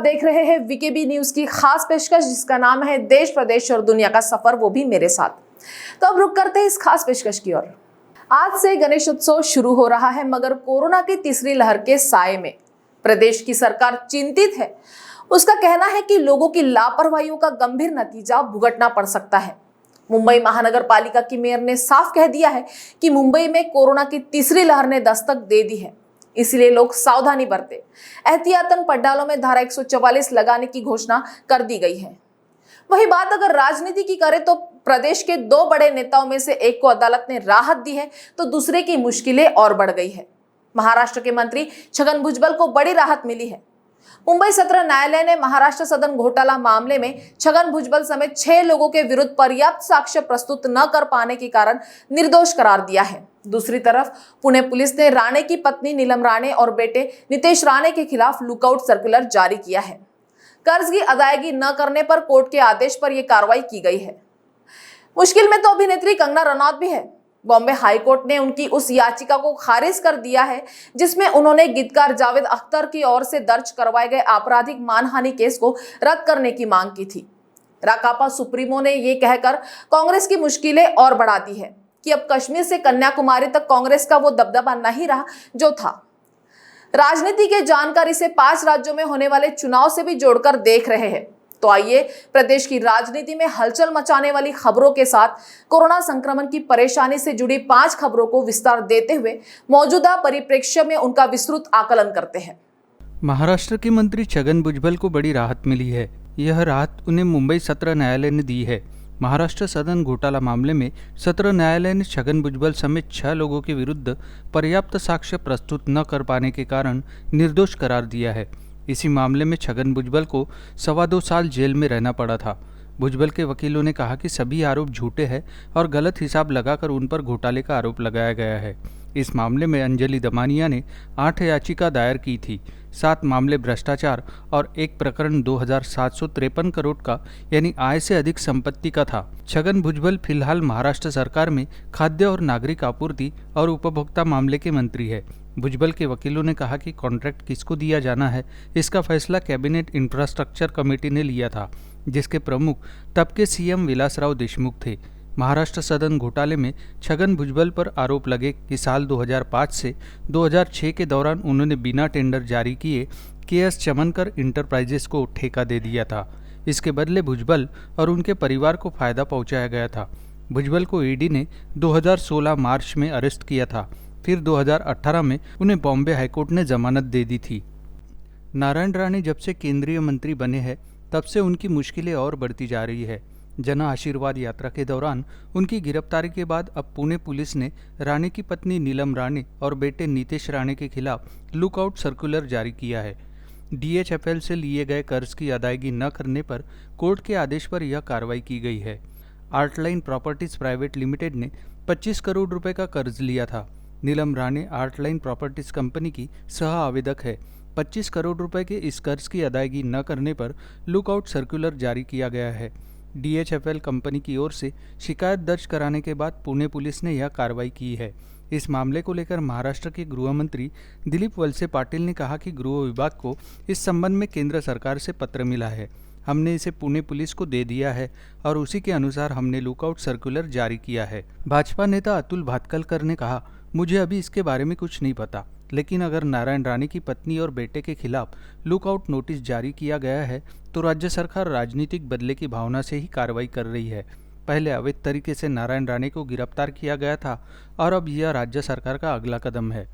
देख रहे हैं वीकेबी न्यूज की खास पेशकश जिसका नाम है देश प्रदेश और दुनिया का सफर, वो भी मेरे साथ। तो अब रुक करते हैं इस खास पेशकश की ओर। आज से गणेश उत्सव शुरू हो रहा है, मगर कोरोना की तीसरी लहर के साए में प्रदेश की सरकार चिंतित है। उसका कहना है कि लोगों की लापरवाहियों का गंभीर नतीजा भुगतना पड़ सकता है। मुंबई महानगर पालिका की मेयर ने साफ कह दिया है कि मुंबई में कोरोना की तीसरी लहर ने दस्तक दे दी है, इसलिए लोग सावधानी बरतें। एहतियातन पंडालों में धारा 144 लगाने की घोषणा कर दी गई है। वही बात अगर राजनीति की करें तो प्रदेश के दो बड़े नेताओं में से एक को अदालत ने राहत दी है तो दूसरे की मुश्किलें और बढ़ गई है। महाराष्ट्र के मंत्री छगन भुजबल को बड़ी राहत मिली है। मुंबई सत्र न्यायालय ने महाराष्ट्र सदन घोटाला मामले में छगन भुजबल समेत 6 लोगों के विरुद्ध पर्याप्त साक्ष्य प्रस्तुत न कर पाने के कारण निर्दोष करार दिया है। दूसरी तरफ पुणे पुलिस ने राणे की पत्नी नीलम राणे और बेटे नितेश राणे के खिलाफ लुकआउट सर्कुलर जारी किया है। कर्ज की अदायगी न करने पर कोर्ट के आदेश पर यह कार्रवाई की गई है। मुश्किल में तो अभिनेत्री कंगना रनौत भी है। बॉम्बे हाईकोर्ट ने उनकी उस याचिका को खारिज कर दिया है जिसमें उन्होंने गीतकार जावेद अख्तर की ओर से दर्ज करवाए गए आपराधिक मानहानि केस को रद्द करने की मांग की थी। राकापा सुप्रीमो ने ये कहकर कांग्रेस की मुश्किलें और बढ़ा दी है कि अब कश्मीर से कन्याकुमारी तक कांग्रेस का वो दबदबा नहीं रहा जो था। राजनीति के जानकारी से 5 राज्यों में होने वाले चुनाव से भी जोड़कर देख रहे हैं। तो आइए प्रदेश की राजनीति में हलचल मचाने वाली खबरों के साथ कोरोना संक्रमण की परेशानी से जुड़ी 5 खबरों को विस्तार देते हुए मौजूदा परिप्रेक्ष्य में उनका विस्तृत आकलन करते हैं। महाराष्ट्र के मंत्री छगन भुजबल को बड़ी राहत मिली है। यह राहत उन्हें मुंबई सत्र न्यायालय ने दी है। महाराष्ट्र सदन घोटाला मामले में सत्र न्यायालय ने छगन भुजबल समेत 6 लोगों के विरुद्ध पर्याप्त साक्ष्य प्रस्तुत न कर पाने के कारण निर्दोष करार दिया है। इसी मामले में छगन भुजबल को 2.25 साल जेल में रहना पड़ा था। भुजबल के वकीलों ने कहा कि सभी आरोप झूठे हैं और गलत हिसाब लगाकर उन पर घोटाले का आरोप लगाया गया है। इस मामले में अंजलि दमानिया ने 8 याचिका दायर की थी। 7 मामले भ्रष्टाचार और एक प्रकरण 2,753 करोड़ का यानी आय से अधिक संपत्ति का था। छगन भुजबल फिलहाल महाराष्ट्र सरकार में खाद्य और नागरिक आपूर्ति और उपभोक्ता मामले के मंत्री है। भुजबल के वकीलों ने कहा कि कॉन्ट्रैक्ट किसको दिया जाना है, इसका फैसला कैबिनेट इंफ्रास्ट्रक्चर कमेटी ने लिया था, जिसके प्रमुख तब के सीएम विलासराव देशमुख थे। महाराष्ट्र सदन घोटाले में छगन भुजबल पर आरोप लगे कि साल 2005 से 2006 के दौरान उन्होंने बिना टेंडर जारी किए केएस चमनकर इंटरप्राइजेस को ठेका दे दिया था। इसके बदले भुजबल और उनके परिवार को फायदा पहुंचाया गया था। भुजबल को ईडी ने 2016 मार्च में अरेस्ट किया था। फिर 2018 में उन्हें बॉम्बे हाईकोर्ट ने जमानत दे दी थी। नारायण राणे जब से केंद्रीय मंत्री बने हैं तब से उनकी मुश्किलें और बढ़ती जा रही है। जन आशीर्वाद यात्रा के दौरान उनकी गिरफ्तारी के बाद अब पुणे पुलिस ने राणे की पत्नी नीलम राणे और बेटे नितेश राणे के खिलाफ लुकआउट सर्कुलर जारी किया है। डीएचएफएल से लिए गए कर्ज की अदायगी न करने पर कोर्ट के आदेश पर यह कार्रवाई की गई है। आर्टलाइन प्रॉपर्टीज प्राइवेट लिमिटेड ने 25 करोड़ रुपए का कर्ज लिया था। नीलम राणे आर्टलाइन प्रॉपर्टीज कंपनी की सह आवेदक है। 25 करोड़ रुपए के इस कर्ज की अदायगी न करने पर लुकआउट सर्कुलर जारी किया गया है। डीएचएफएल कंपनी की ओर से शिकायत दर्ज कराने के बाद पुणे पुलिस ने यह कार्रवाई की है। इस मामले को लेकर महाराष्ट्र के गृह मंत्री दिलीप वलसे पाटिल ने कहा कि गृह विभाग को इस संबंध में केंद्र सरकार से पत्र मिला है। हमने इसे पुणे पुलिस को दे दिया है और उसी के अनुसार हमने लुकआउट सर्कुलर जारी किया है। भाजपा नेता अतुल भातखलकर ने कहा, मुझे अभी इसके बारे में कुछ नहीं पता, लेकिन अगर नारायण राणे की पत्नी और बेटे के खिलाफ लुकआउट नोटिस जारी किया गया है तो राज्य सरकार राजनीतिक बदले की भावना से ही कार्रवाई कर रही है। पहले अवैध तरीके से नारायण राणे को गिरफ्तार किया गया था और अब यह राज्य सरकार का अगला कदम है।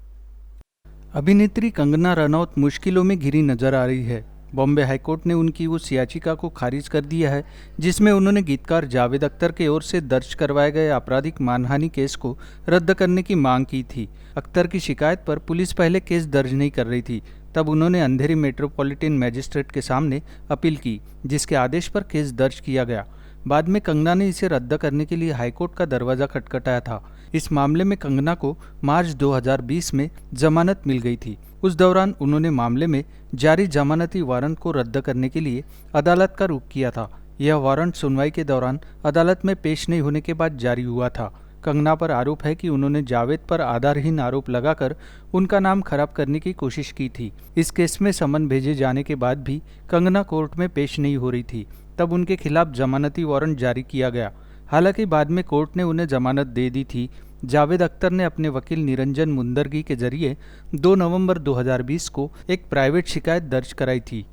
अभिनेत्री कंगना रनौत मुश्किलों में घिरी नजर आ रही है। बॉम्बे हाईकोर्ट ने उनकी उस याचिका को खारिज कर दिया है जिसमें उन्होंने गीतकार जावेद अख्तर की ओर से दर्ज करवाए गए आपराधिक मानहानि केस को रद्द करने की मांग की थी। अख्तर की शिकायत पर पुलिस पहले केस दर्ज नहीं कर रही थी, तब उन्होंने अंधेरी मेट्रोपॉलिटन मैजिस्ट्रेट के सामने अपील की, जिसके आदेश पर केस दर्ज किया गया। बाद में कंगना ने इसे रद्द करने के लिए हाईकोर्ट का दरवाजा खटखटाया था। इस मामले में कंगना को मार्च 2020 में जमानत मिल गई थी। उस दौरान उन्होंने मामले में जारी जमानती वारंट को रद्द करने के लिए अदालत का रुख किया था। यह वारंट सुनवाई के दौरान अदालत में पेश नहीं होने के बाद जारी हुआ था। कंगना पर आरोप है कि उन्होंने जावेद पर आधारहीन आरोप लगाकर उनका नाम खराब करने की कोशिश की थी। इस केस में समन भेजे जाने के बाद भी कंगना कोर्ट में पेश नहीं हो रही थी। तब उनके खिलाफ जमानती वारंट जारी किया गया। हालांकि बाद में कोर्ट ने उन्हें जमानत दे दी थी। जावेद अख्तर ने अपने वकील निरंजन मुंदरगी के जरिए 2 नवंबर 2020 को एक प्राइवेट शिकायत दर्ज कराई थी।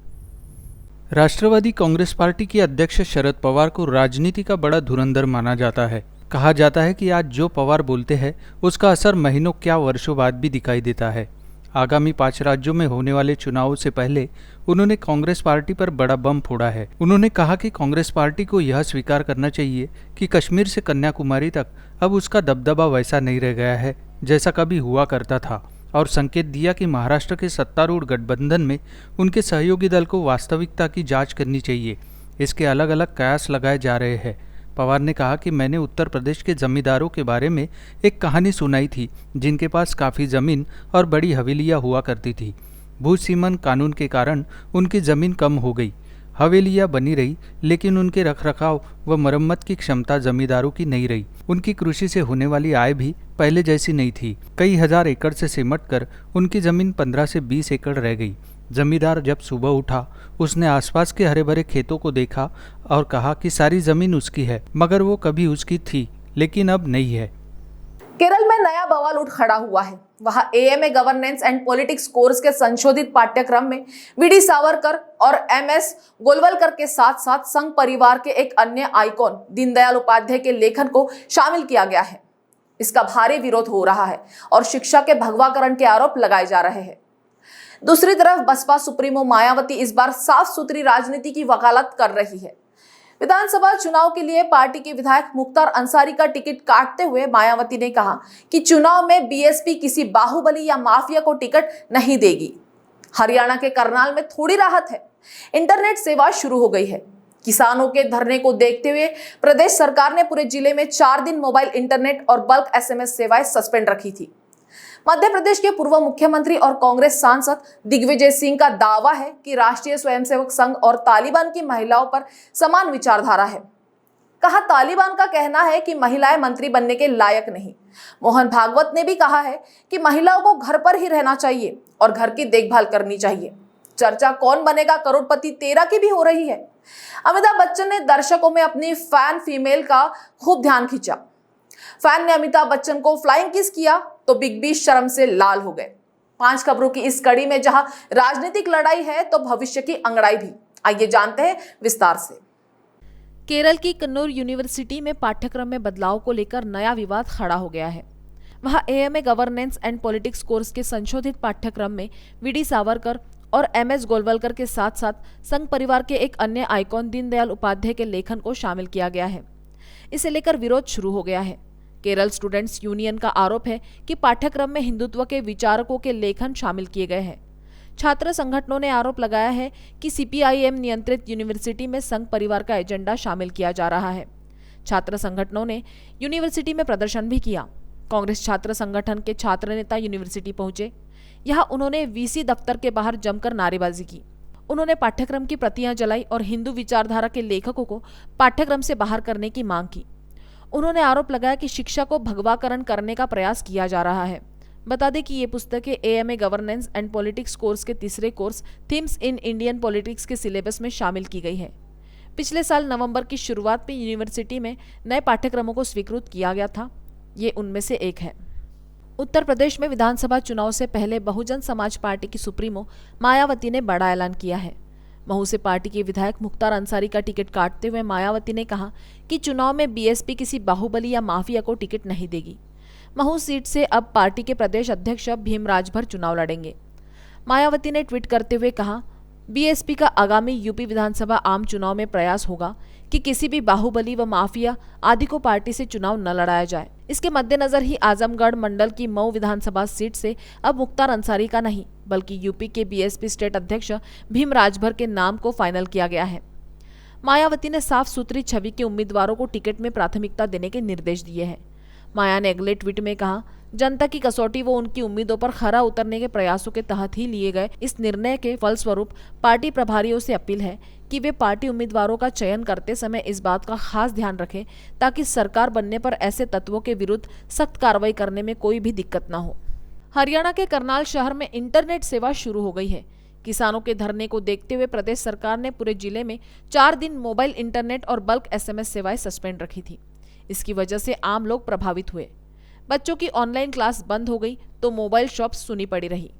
राष्ट्रवादी कांग्रेस पार्टी के अध्यक्ष शरद पवार को राजनीति का बड़ा धुरंधर माना जाता है। कहा जाता है कि आज जो पवार बोलते हैं उसका असर महीनों क्या वर्षों बाद भी दिखाई देता है। आगामी 5 राज्यों में होने वाले चुनावों से पहले उन्होंने कांग्रेस पार्टी पर बड़ा बम फोड़ा है। उन्होंने कहा कि कांग्रेस पार्टी को यह स्वीकार करना चाहिए कि कश्मीर से कन्याकुमारी तक अब उसका दबदबा वैसा नहीं रह गया है जैसा कभी हुआ करता था, और संकेत दिया कि महाराष्ट्र के सत्तारूढ़ गठबंधन में उनके सहयोगी दल को वास्तविकता की जांच करनी चाहिए। इसके अलग अलग कयास लगाए जा रहे हैं। पवार ने कहा कि मैंने उत्तर प्रदेश के जमींदारों के बारे में एक कहानी सुनाई थी जिनके पास काफ़ी ज़मीन और बड़ी हवेलियाँ हुआ करती थी। भू सीमन कानून के कारण उनकी ज़मीन कम हो गई, हवेलियाँ बनी रही, लेकिन उनके रखरखाव व मरम्मत की क्षमता जमींदारों की नहीं रही। उनकी कृषि से होने वाली आय भी पहले जैसी नहीं थी। कई हजार एकड़ से सिमटकर उनकी ज़मीन 15 से 20 एकड़ रह गई। जमींदार जब सुबह उठा उसने आसपास के हरे भरे खेतों को देखा और कहा कि सारी ज़मीन उसकी है, मगर वो कभी उसकी थी लेकिन अब नहीं है। केरल में नया बवाल उठ खड़ा हुआ है। वहां AMA governance and politics course के संशोधित पाठ्यक्रम में वीडी सावरकर और एमएस गोलवलकर के साथ साथ संघ परिवार के एक अन्य आइकॉन दीनदयाल उपाध्याय के लेखन को शामिल किया गया है। इसका भारी विरोध हो रहा है और शिक्षा के भगवाकरण के आरोप लगाए जा रहे हैं। दूसरी तरफ बसपा सुप्रीमो मायावती इस बार साफ सुथरी राजनीति की वकालत कर रही है। विधानसभा चुनाव के लिए पार्टी के विधायक मुख्तार अंसारी का टिकट काटते हुए मायावती ने कहा कि चुनाव में बीएसपी किसी बाहुबली या माफिया को टिकट नहीं देगी। हरियाणा के करनाल में थोड़ी राहत है, इंटरनेट सेवा शुरू हो गई है। किसानों के धरने को देखते हुए प्रदेश सरकार ने पूरे जिले में 4 दिन मोबाइल इंटरनेट और बल्क एसएमएस सेवाएं सस्पेंड रखी थी। मध्य प्रदेश के पूर्व मुख्यमंत्री और कांग्रेस सांसद दिग्विजय सिंह का दावा है कि राष्ट्रीय स्वयंसेवक संघ और तालिबान की महिलाओं पर समान विचारधारा है। कहा, तालिबान का कहना है कि महिलाएं मंत्री बनने के लायक नहीं। मोहन भागवत ने भी कहा है कि महिलाओं को घर पर ही रहना चाहिए और घर की देखभाल करनी चाहिए। चर्चा कौन बनेगा करोड़पति 13 की भी हो रही है। अमिताभ बच्चन ने दर्शकों में अपनी फैन फीमेल का खूब ध्यान खींचा। फैन ने अमिताभ बच्चन को फ्लाइंग किस किया तो बिग बी शर्म से लाल हो गए। 5 खबरों की इस कड़ी में जहां राजनीतिक लड़ाई है तो भविष्य की अंगड़ाई भी। आइए जानते हैं विस्तार से। केरल की कन्नूर यूनिवर्सिटी में पाठ्यक्रम में बदलाव को लेकर नया विवाद खड़ा हो गया है। वहां AMA governance and politics course के संशोधित पाठ्यक्रम में वीडी सावरकर और एमएस गोलवलकर के साथ साथ संघ परिवार के एक अन्य आइकॉन दीनदयाल उपाध्याय के लेखन को शामिल किया गया है। इसे लेकर विरोध शुरू हो गया है। केरल स्टूडेंट्स यूनियन का आरोप है कि पाठ्यक्रम में हिंदुत्व के विचारकों के लेखन शामिल किए गए हैं। छात्र संगठनों ने आरोप लगाया है कि सीपीआईएम नियंत्रित यूनिवर्सिटी में संघ परिवार का एजेंडा शामिल किया जा रहा है। छात्र संगठनों ने यूनिवर्सिटी में प्रदर्शन भी किया। कांग्रेस छात्र संगठन के छात्र नेता यूनिवर्सिटी पहुंचे। यहाँ उन्होंने वीसी दफ्तर के बाहर जमकर नारेबाजी की। उन्होंने पाठ्यक्रम की प्रतियां जलाई और हिंदू विचारधारा के लेखकों को पाठ्यक्रम से बाहर करने की मांग की। उन्होंने आरोप लगाया कि शिक्षा को भगवाकरण करने का प्रयास किया जा रहा है। बता दें कि ये पुस्तकें AMA governance and politics course के तीसरे course themes in Indian politics के सिलेबस में शामिल की गई है। पिछले साल नवंबर की शुरुआत में यूनिवर्सिटी में नए पाठ्यक्रमों को स्वीकृत किया गया था। ये उनमें से एक है। उत्तर प्रदेश में विधानसभा चुनाव से पहले बहुजन समाज पार्टी की सुप्रीमो मायावती ने बड़ा ऐलान किया है। महू से पार्टी के विधायक मुख्तार अंसारी का टिकट काटते हुए मायावती ने कहा कि चुनाव में बीएसपी किसी बाहुबली या माफिया को टिकट नहीं देगी। महू सीट से अब पार्टी के प्रदेश अध्यक्ष भीम राजभर चुनाव लड़ेंगे। मायावती ने ट्वीट करते हुए कहा, बीएसपी का आगामी यूपी विधानसभा आम चुनाव में प्रयास होगा कि किसी भी बाहुबली व माफिया आदि को पार्टी से चुनाव न लड़ाया जाए। इसके मद्देनजर ही आजमगढ़ मंडल की मऊ विधानसभा सीट से अब मुख्तार अंसारी का नहीं बल्कि यूपी के बीएसपी स्टेट अध्यक्ष भीम राजभर के नाम को फाइनल किया गया है। मायावती ने साफ सुथरी छवि के उम्मीदवारों को टिकट में प्राथमिकता देने के निर्देश दिए हैं। माया ने अगले ट्वीट में कहा, जनता की कसौटी व उनकी उम्मीदों पर खरा उतरने के प्रयासों के तहत ही लिए गए इस निर्णय के फलस्वरूप पार्टी प्रभारियों से अपील है कि वे पार्टी उम्मीदवारों का चयन करते समय इस बात का खास ध्यान रखें ताकि सरकार बनने पर ऐसे तत्वों के विरुद्ध सख्त कार्रवाई करने में कोई भी दिक्कत न हो। हरियाणा के करनाल शहर में इंटरनेट सेवा शुरू हो गई है। किसानों के धरने को देखते हुए प्रदेश सरकार ने पूरे जिले में 4 दिन मोबाइल इंटरनेट और बल्क SMS सेवाएं सस्पेंड रखी थी। इसकी वजह से आम लोग प्रभावित हुए। बच्चों की ऑनलाइन क्लास बंद हो गई तो मोबाइल शॉप्स सुनी पड़ी रही।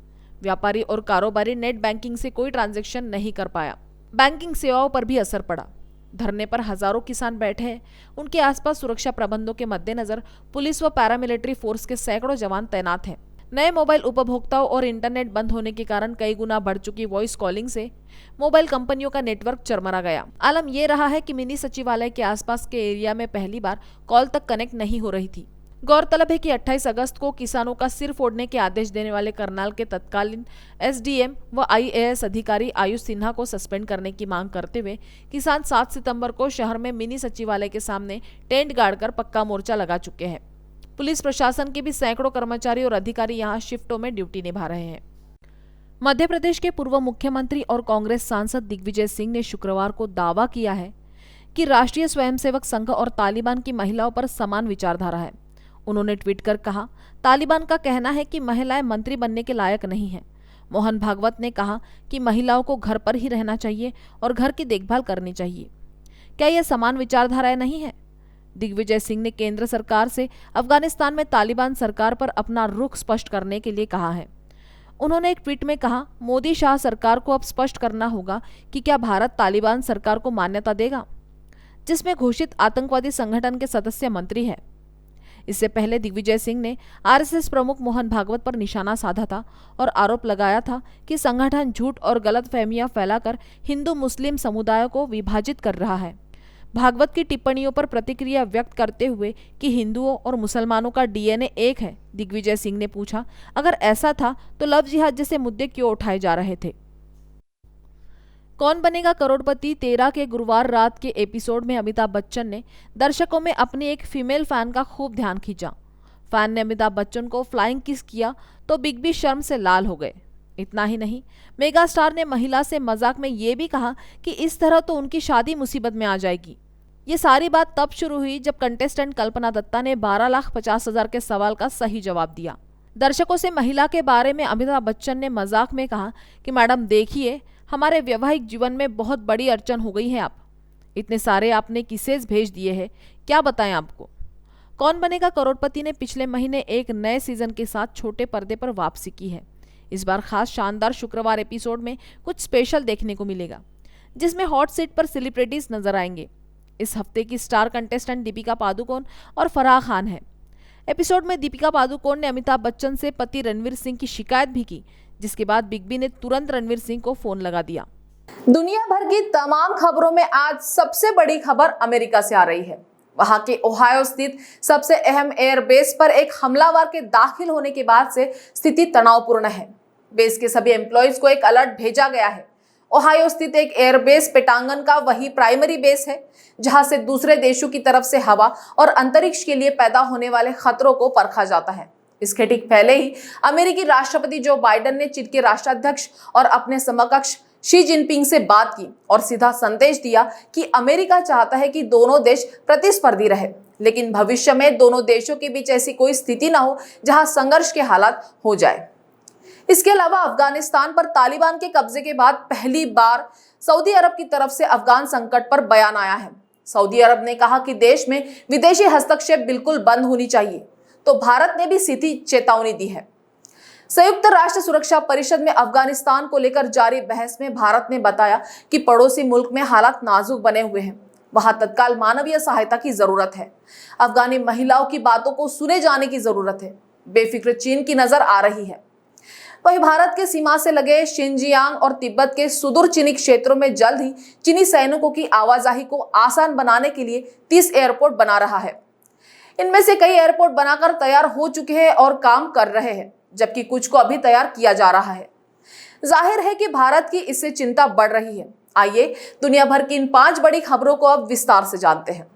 व्यापारी और कारोबारी नेट बैंकिंग से कोई ट्रांजैक्शन नहीं कर पाया। बैंकिंग सेवाओं पर भी असर पड़ा। धरने पर हजारों किसान बैठे हैं। उनके आसपास सुरक्षा प्रबंधों के मद्देनजर पुलिस व पैरामिलिट्री फोर्स के सैकड़ों जवान तैनात हैं। नए मोबाइल उपभोक्ताओं और इंटरनेट बंद होने के कारण कई गुना बढ़ चुकी वॉइस कॉलिंग से मोबाइल कंपनियों का नेटवर्क चरमरा गया। आलम यह रहा है कि मिनी सचिवालय के आसपास के एरिया में पहली बार कॉल तक कनेक्ट नहीं हो रही थी। गौरतलब है कि 28 अगस्त को किसानों का सिर फोड़ने के आदेश देने वाले करनाल के तत्कालीन SDM व IAS अधिकारी आयुष सिन्हा को सस्पेंड करने की मांग करते हुए किसान 7 सितंबर को शहर में मिनी सचिवालय के सामने टेंट गाड़कर पक्का मोर्चा लगा चुके हैं। पुलिस प्रशासन के भी सैकड़ों कर्मचारी और अधिकारी यहां शिफ्टों में ड्यूटी निभा रहे हैं। मध्य प्रदेश के पूर्व मुख्यमंत्री और कांग्रेस सांसद दिग्विजय सिंह ने शुक्रवार को दावा किया है कि राष्ट्रीय स्वयंसेवक संघ और तालिबान की महिलाओं पर समान विचारधारा है। उन्होंने ट्वीट कर कहा, तालिबान का कहना है कि महिलाएं मंत्री बनने के लायक नहीं हैं। मोहन भागवत ने कहा कि महिलाओं को घर पर ही रहना चाहिए और घर की देखभाल करनी चाहिए। क्या यह समान विचारधाराएं नहीं है? दिग्विजय सिंह ने केंद्र सरकार से अफगानिस्तान में तालिबान सरकार पर अपना रुख स्पष्ट करने के लिए कहा है। उन्होंने एक ट्वीट में कहा, मोदी शाह सरकार को अब स्पष्ट करना होगा कि क्या भारत तालिबान सरकार को मान्यता देगा, जिसमें घोषित आतंकवादी संगठन के सदस्य मंत्री हैं। इससे पहले दिग्विजय सिंह ने RSS प्रमुख मोहन भागवत पर निशाना साधा था और आरोप लगाया था कि संगठन झूठ और गलतफहमियां फैलाकर हिंदू मुस्लिम समुदायों को विभाजित कर रहा है। भागवत की टिप्पणियों पर प्रतिक्रिया व्यक्त करते हुए कि हिंदुओं और मुसलमानों का DNA एक है, दिग्विजय सिंह ने पूछा, अगर ऐसा था तो लव जिहाद जैसे मुद्दे क्यों उठाए जा रहे थे? कौन बनेगा करोड़पति 13 के गुरुवार रात के एपिसोड में अमिताभ बच्चन ने दर्शकों में अपनी एक फीमेल फैन का खूब ध्यान खींचा। फैन ने अमिताभ बच्चन को फ्लाइंग किस किया तो बिग बी शर्म से लाल हो गए। इतना ही नहीं, मेगा स्टार ने महिला से मजाक में ये भी कहा कि इस तरह तो उनकी शादी मुसीबत में आ जाएगी। ये सारी बात तब शुरू हुई जब कंटेस्टेंट कल्पना दत्ता ने 12,50,000 के सवाल का सही जवाब दिया। दर्शकों से महिला के बारे में अमिताभ बच्चन ने मजाक में कहा कि मैडम देखिए, हमारे वैवाहिक जीवन में बहुत बड़ी अड़चन हो गई है। आप इतने सारे आपने किसेज भेज दिए हैं, क्या बताएं आपको। कौन बनेगा करोड़पति ने पिछले महीने एक नए सीजन के साथ छोटे पर्दे पर वापसी की है। इस बार खास शानदार शुक्रवार एपिसोड में कुछ स्पेशल देखने को मिलेगा, जिसमें हॉट सीट पर सेलिब्रिटीज नजर आएंगे। इस हफ्ते की स्टार कंटेस्टेंट दीपिका पादुकोण और फराह खान है। एपिसोड में दीपिका पादुकोण ने अमिताभ बच्चन से पति रणवीर सिंह की शिकायत भी की, जिसके बाद बिग बी ने तुरंत रणवीर सिंह को फोन लगा दिया। दुनिया भर की तमाम खबरों में आज सबसे बड़ी खबर अमेरिका से आ रही है। वहां के ओहायो स्थित सबसे अहम एयरबेस पर एक हमलावर के दाखिल होने के बाद से स्थिति तनावपूर्ण है। बेस के सभी एम्प्लॉइज को एक अलर्ट भेजा गया है। ओहायो स्थित एक एयरबेस पेटांगन का वही प्राइमरी बेस है जहां से दूसरे देशों की तरफ से हवा और अंतरिक्ष के लिए पैदा होने वाले खतरों को परखा जाता है। इसके ठीक पहले ही अमेरिकी राष्ट्रपति जो बाइडेन ने चीन के राष्ट्राध्यक्ष और अपने समकक्ष शी जिनपिंग से बात की और सीधा संदेश दिया कि अमेरिका चाहता है कि दोनों देश प्रतिस्पर्धी रहे, लेकिन भविष्य में दोनों देशों के बीच ऐसी कोई स्थिति न हो जहां संघर्ष के हालात हो जाए। इसके अलावा अफगानिस्तान पर तालिबान के कब्जे के बाद पहली बार सऊदी अरब की तरफ से अफगान संकट पर बयान आया है। सऊदी अरब ने कहा कि देश में विदेशी हस्तक्षेप बिल्कुल बंद होनी चाहिए, तो भारत ने भी सीधी चेतावनी दी है। संयुक्त राष्ट्र सुरक्षा परिषद में अफगानिस्तान को लेकर जारी बहस में भारत ने बताया कि पड़ोसी मुल्क में हालात नाजुक बने हुए हैं, वहां तत्काल मानवीय सहायता की जरूरत है। अफगानी महिलाओं की बातों को सुने जाने की जरूरत है। बेफिक्र चीन की नजर आ रही है। वहीं भारत के सीमा से लगे शिनजियांग और तिब्बत के सुदूर चीनी क्षेत्रों में जल्द ही चीनी सैनिकों की आवाजाही को आसान बनाने के लिए 30 एयरपोर्ट बना रहा है। इनमें से कई एयरपोर्ट बनाकर तैयार हो चुके हैं और काम कर रहे हैं, जबकि कुछ को अभी तैयार किया जा रहा है। जाहिर है कि भारत की इससे चिंता बढ़ रही है। आइए दुनिया भर की इन 5 बड़ी खबरों को अब विस्तार से जानते हैं।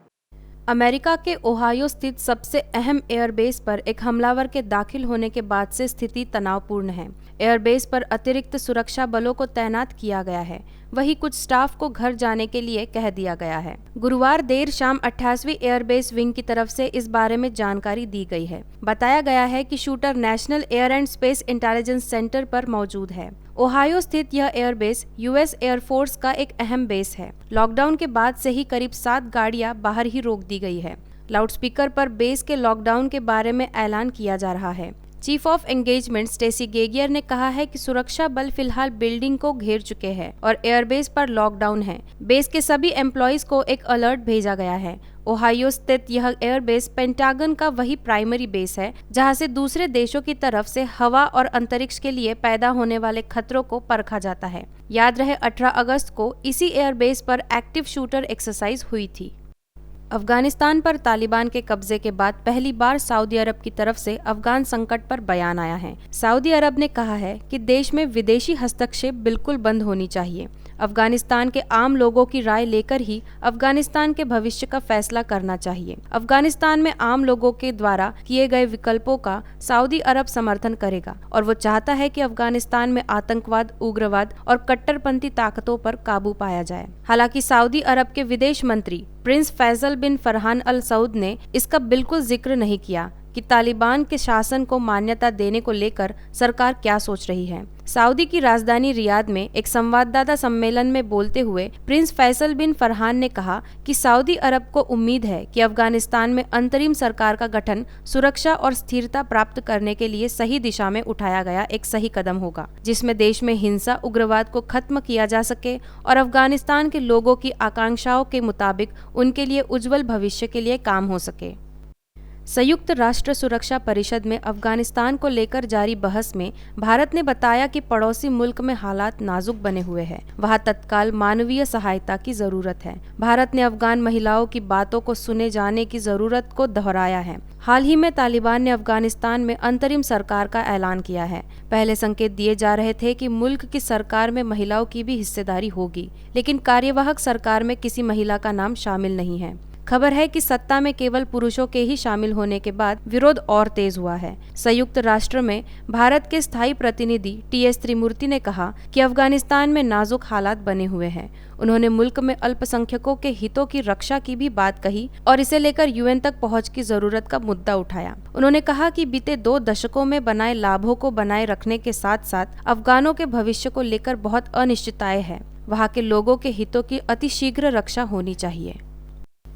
अमेरिका के ओहायो स्थित सबसे अहम एयरबेस पर एक हमलावर के दाखिल होने के बाद से स्थिति तनावपूर्ण है। एयरबेस पर अतिरिक्त सुरक्षा बलों को तैनात किया गया है, वहीं कुछ स्टाफ को घर जाने के लिए कह दिया गया है। गुरुवार देर शाम 28वीं एयरबेस विंग की तरफ से इस बारे में जानकारी दी गई है। बताया गया है कि shooter national air and space intelligence centre पर मौजूद है। ओहायो स्थित यह एयरबेस यूएस एयरफोर्स का एक अहम बेस है। लॉकडाउन के बाद से ही करीब 7 गाड़ियां बाहर ही रोक दी गई है। लाउडस्पीकर पर बेस के लॉकडाउन के बारे में ऐलान किया जा रहा है। चीफ ऑफ एंगेजमेंट स्टेसी गेगियर ने कहा है कि सुरक्षा बल फिलहाल बिल्डिंग को घेर चुके हैं और एयरबेस पर लॉकडाउन है। बेस के सभी एम्प्लॉयज को एक अलर्ट भेजा गया है। ओहायो स्थित यह एयरबेस पेंटागन का वही प्राइमरी बेस है जहां से दूसरे देशों की तरफ से हवा और अंतरिक्ष के लिए पैदा होने वाले खतरों को परखा जाता है। याद रहे 18 अगस्त को इसी एयरबेस पर एक्टिव शूटर एक्सरसाइज हुई थी। अफगानिस्तान पर तालिबान के कब्जे के बाद पहली बार सऊदी अरब की तरफ से अफगान संकट पर बयान आया है। सऊदी अरब ने कहा है कि देश में विदेशी हस्तक्षेप बिल्कुल बंद होनी चाहिए। अफगानिस्तान के आम लोगों की राय लेकर ही अफगानिस्तान के भविष्य का फैसला करना चाहिए। अफगानिस्तान में आम लोगों के द्वारा किए गए विकल्पों का सऊदी अरब समर्थन करेगा और वो चाहता है कि अफगानिस्तान में आतंकवाद, उग्रवाद और कट्टरपंथी ताकतों पर काबू पाया जाए। हालांकि सऊदी अरब के विदेश मंत्री प्रिंस फैसल बिन फरहान अल सऊद ने इसका बिल्कुल जिक्र नहीं किया कि तालिबान के शासन को मान्यता देने को लेकर सरकार क्या सोच रही है। सऊदी की राजधानी रियाद में एक संवाददाता सम्मेलन में बोलते हुए प्रिंस फैसल बिन फरहान ने कहा कि सऊदी अरब को उम्मीद है कि अफगानिस्तान में अंतरिम सरकार का गठन सुरक्षा और स्थिरता प्राप्त करने के लिए सही दिशा में उठाया गया एक सही कदम होगा, जिसमें देश में हिंसा, उग्रवाद को खत्म किया जा सके और अफगानिस्तान के लोगों की आकांक्षाओं के मुताबिक उनके लिए उज्जवल भविष्य के लिए काम हो सके। संयुक्त राष्ट्र सुरक्षा परिषद में अफगानिस्तान को लेकर जारी बहस में भारत ने बताया कि पड़ोसी मुल्क में हालात नाजुक बने हुए हैं, वहां तत्काल मानवीय सहायता की जरूरत है। भारत ने अफगान महिलाओं की बातों को सुने जाने की जरूरत को दोहराया है। हाल ही में तालिबान ने अफगानिस्तान में अंतरिम सरकार का ऐलान किया है। पहले संकेत दिए जा रहे थे कि मुल्क की सरकार में महिलाओं की भी हिस्सेदारी होगी, लेकिन कार्यवाहक सरकार में किसी महिला का नाम शामिल नहीं है। खबर है कि सत्ता में केवल पुरुषों के ही शामिल होने के बाद विरोध और तेज हुआ है। संयुक्त राष्ट्र में भारत के स्थायी प्रतिनिधि टीएस त्रिमूर्ति ने कहा कि अफगानिस्तान में नाजुक हालात बने हुए हैं। उन्होंने मुल्क में अल्पसंख्यकों के हितों की रक्षा की भी बात कही और इसे लेकर यूएन तक पहुंच की जरूरत का मुद्दा उठाया। उन्होंने कहा कि बीते 2 दशकों में बनाए लाभों को बनाए रखने के साथ साथ अफगानों के भविष्य को लेकर बहुत अनिश्चितताएं हैं। वहाँ के लोगों के हितों की अतिशीघ्र रक्षा होनी चाहिए।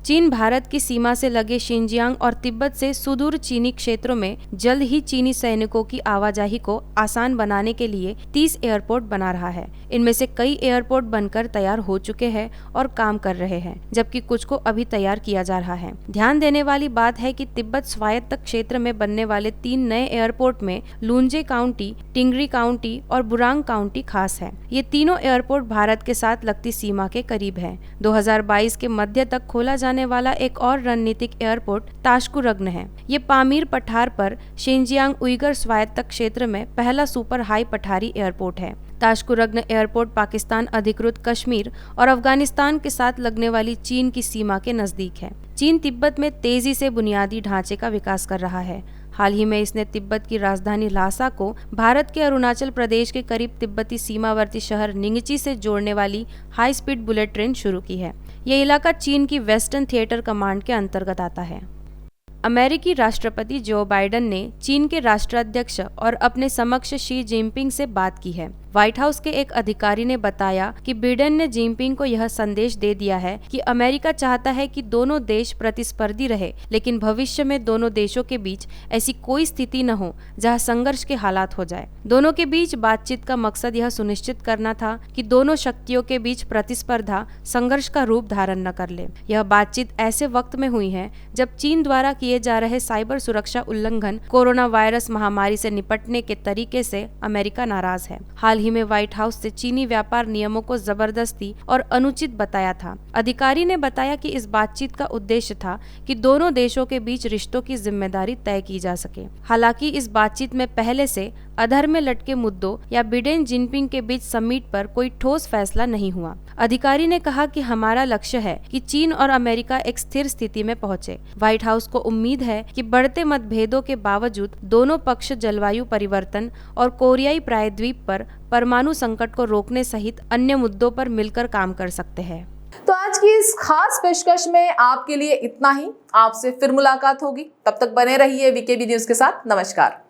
चीन भारत की सीमा से लगे शिनजियांग और तिब्बत से सुदूर चीनी क्षेत्रों में जल्द ही चीनी सैनिकों की आवाजाही को आसान बनाने के लिए 30 एयरपोर्ट बना रहा है। इनमें से कई एयरपोर्ट बनकर तैयार हो चुके हैं और काम कर रहे हैं, जबकि कुछ को अभी तैयार किया जा रहा है। ध्यान देने वाली बात है कि तिब्बत स्वायत्त क्षेत्र में बनने वाले 3 नए एयरपोर्ट में लुंजे काउंटी, टिंगरी काउंटी और बुरांग काउंटी खास है। ये तीनों एयरपोर्ट भारत के साथ लगती सीमा के करीब है। 2022 के मध्य तक खोला जाने वाला एक और रणनीतिक एयरपोर्ट ताशकुरग्न है। ये पामीर पठार पर शिनजियांग उइगर स्वायत्त क्षेत्र में पहला सुपर हाई पठारी एयरपोर्ट है। ताशकुरग्न एयरपोर्ट पाकिस्तान अधिकृत कश्मीर और अफगानिस्तान के साथ लगने वाली चीन की सीमा के नजदीक है। चीन तिब्बत में तेजी से बुनियादी ढांचे का विकास कर रहा है। हाल ही में इसने तिब्बत की राजधानी ल्हासा को भारत के अरुणाचल प्रदेश के करीब तिब्बती सीमावर्ती शहर निंगची से जोड़ने वाली हाई स्पीड बुलेट ट्रेन शुरू की है। यह इलाका चीन की वेस्टर्न थिएटर कमांड के अंतर्गत आता है। अमेरिकी राष्ट्रपति जो बाइडेन ने चीन के राष्ट्राध्यक्ष और अपने समकक्ष शी जिनपिंग से बात की है। व्हाइट हाउस के एक अधिकारी ने बताया कि बाइडेन ने जिनपिंग को यह संदेश दे दिया है कि अमेरिका चाहता है कि दोनों देश प्रतिस्पर्धी रहे, लेकिन भविष्य में दोनों देशों के बीच ऐसी कोई स्थिति न हो जहां संघर्ष के हालात हो जाए। दोनों के बीच बातचीत का मकसद यह सुनिश्चित करना था कि दोनों शक्तियों के बीच प्रतिस्पर्धा संघर्ष का रूप धारण न कर ले। यह बातचीत ऐसे वक्त में हुई है जब चीन द्वारा किए जा रहे साइबर सुरक्षा उल्लंघन, कोरोना वायरस महामारी से निपटने के तरीके से अमेरिका नाराज है। हाल ही में व्हाइट हाउस से चीनी व्यापार नियमों को जबरदस्ती और अनुचित बताया था। अधिकारी ने बताया कि इस बातचीत का उद्देश्य था कि दोनों देशों के बीच रिश्तों की जिम्मेदारी तय की जा सके। हालांकि इस बातचीत में पहले से अधर में लटके मुद्दों या बिडेन जिनपिंग के बीच समिट पर कोई ठोस फैसला नहीं हुआ। अधिकारी ने कहा कि हमारा लक्ष्य है कि चीन और अमेरिका एक स्थिर स्थिति में पहुंचे। व्हाइट हाउस को उम्मीद है कि बढ़ते मतभेदों के बावजूद दोनों पक्ष जलवायु परिवर्तन और कोरियाई प्रायद्वीप पर परमाणु संकट को रोकने सहित अन्य मुद्दों पर मिलकर काम कर सकते हैं। तो आज की इस खास पेशकश में आपके लिए इतना ही। आपसे फिर मुलाकात होगी, तब तक बने रहिए वीकेबी न्यूज के साथ। नमस्कार।